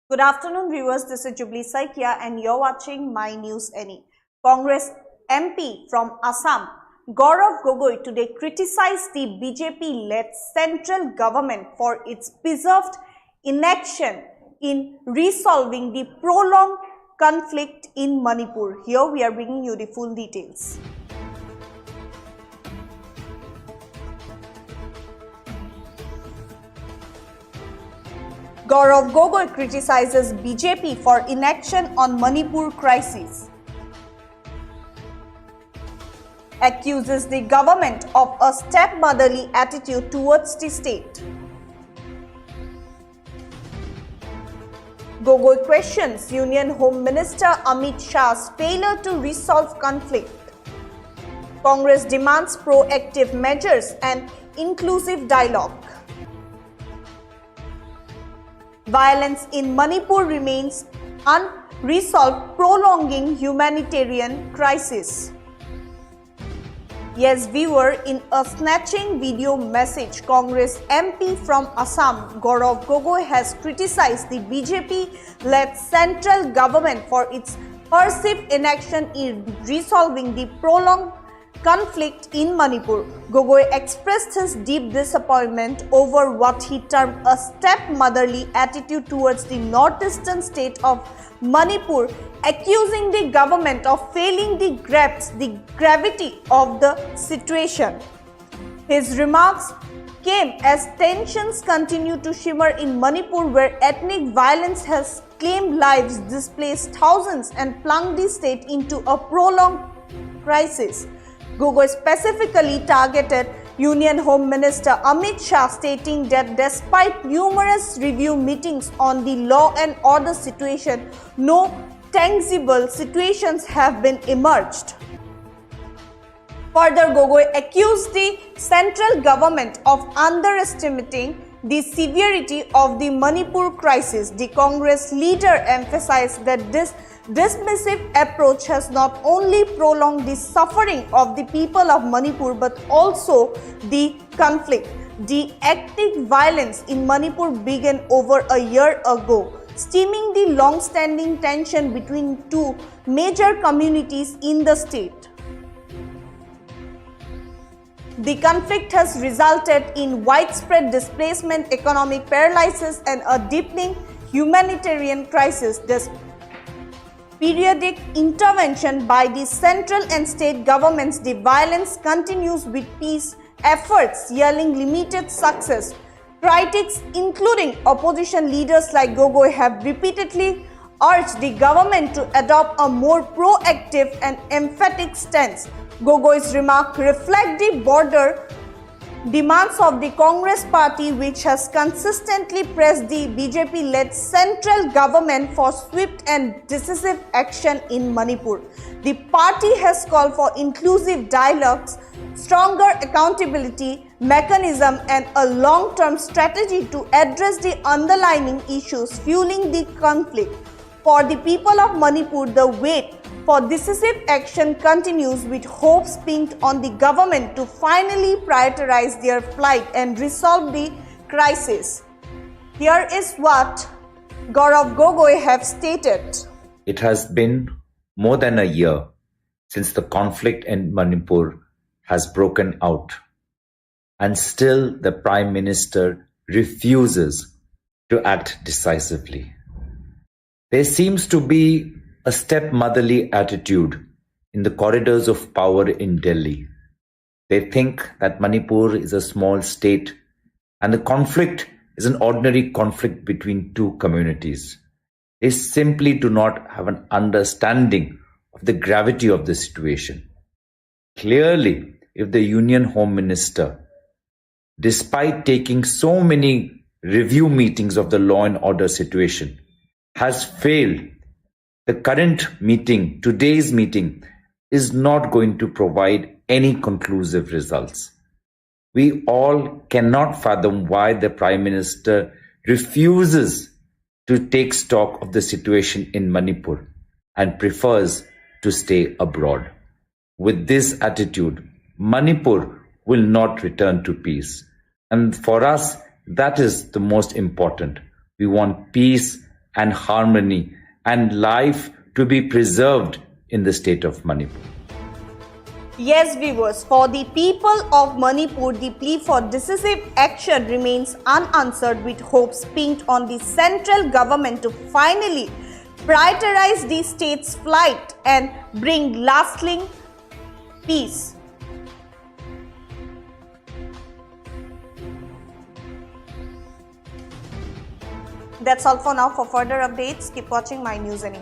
Good afternoon, viewers. This is Jubilee Saikia and you're watching My News Any. Congress MP from Assam, Gaurav Gogoi, today criticized the BJP-led central government for its perceived inaction in resolving the prolonged conflict in Manipur. Here we are bringing you the full details. Gaurav Gogoi criticizes BJP for inaction on Manipur crisis, accuses the government of a stepmotherly attitude towards the state. Gogoi questions Union Home Minister Amit Shah's failure to resolve conflict. Congress demands proactive measures and inclusive dialogue. Violence in Manipur remains unresolved, prolonging humanitarian crisis. Yes, viewer, in a snatching video message, Congress MP from Assam, Gaurav Gogoi, has criticized the BJP-led central government for its perceived inaction in resolving the prolonged conflict in Manipur. Gogoi expressed his deep disappointment over what he termed a stepmotherly attitude towards the northeastern state of Manipur, accusing the government of failing to grasp the gravity of the situation. His remarks came as tensions continue to shimmer in Manipur, where ethnic violence has claimed lives, displaced thousands, and plunged the state into a prolonged crisis. Gogoi specifically targeted Union Home Minister Amit Shah, stating that despite numerous review meetings on the law and order situation, no tangible situations have been emerged. Further, Gogoi accused the central government of underestimating the severity of the Manipur crisis. The Congress leader emphasized that this dismissive approach has not only prolonged the suffering of the people of Manipur but also the conflict. The ethnic violence in Manipur began over a year ago, stemming the long-standing tension between two major communities in the state. The conflict has resulted in widespread displacement, economic paralysis, and a deepening humanitarian crisis. This periodic intervention by the central and state governments, the violence continues with peace efforts yielding limited success. Critics, including opposition leaders like Gogoi, have repeatedly urged the government to adopt a more proactive and emphatic stance. Gogoi's remarks reflect the broader demands of the Congress party, which has consistently pressed the BJP-led central government for swift and decisive action in Manipur. The party has called for inclusive dialogues, stronger accountability mechanism, and a long-term strategy to address the underlying issues fueling the conflict. For the people of Manipur, the wait for decisive action continues, with hopes pinned on the government to finally prioritize their plight and resolve the crisis. Here is what Gaurav Gogoi have stated. It has been more than a year since the conflict in Manipur has broken out, and still the Prime Minister refuses to act decisively. There seems to be a stepmotherly attitude in the corridors of power in Delhi. They think that Manipur is a small state and the conflict is an ordinary conflict between two communities. They simply do not have an understanding of the gravity of the situation. Clearly, if the Union Home Minister, despite taking so many review meetings of the law and order situation, has failed, the current meeting, today's meeting, is not going to provide any conclusive results. We all cannot fathom why the Prime Minister refuses to take stock of the situation in Manipur and prefers to stay abroad. With this attitude, Manipur will not return to peace. And for us, that is the most important. We want peace and harmony and life to be preserved in the state of Manipur. Yes, viewers, for the people of Manipur, the plea for decisive action remains unanswered, with hopes pinned on the central government to finally prioritize the state's plight and bring lasting peace. That's all for now. For further updates, keep watching My News Any.